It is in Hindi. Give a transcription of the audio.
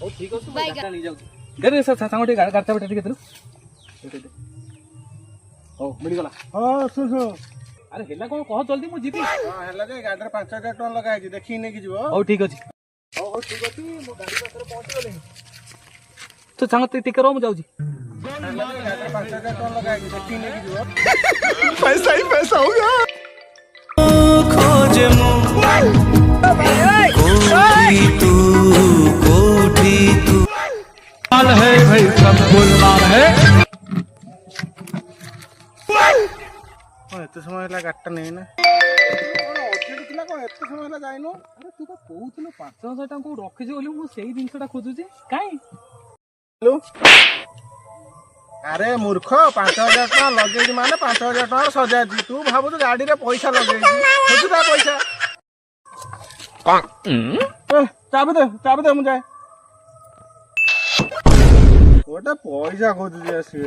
ओ ठीक अछि मैं गाड़ी नहीं जाऊ दे सांगोटी गाड़ता बेटा ठीक है ओ मिल गला हां सुन अरे हेला कोन कह जल्दी मु जीबी हां हेला जे गाड़ी रे 5000 टका लगा है देखि नै कि जीवो ओ ठीक अछि ओ ठीक अछि मो गाड़ी पाखरे पहुंच गेले तो सांग टिके रो मु जाऊ जी हेला जे गाड़ी रे 5000 टका लगा है देखि नै कि जीवो पैसा ही पैसा होगा खोज मु कोठी तू लाल है भाई सब लाल है एते समय ला गाड़टा नै ना ओजेड थिला को एते समय ला जाइनो अरे तू तो कहूथिलु 5000 टका को रखि जे बोली मु सेही जिंसटा खोजु जे काई हेलो अरे मूर्ख 5000 टका लगे माने 5000 टका सजा दी तू भाबु तो गाड़ी रे पैसा लगे खोजुदा पैसा चाबी दे मु जाए गोटे पैसा खोजु जे से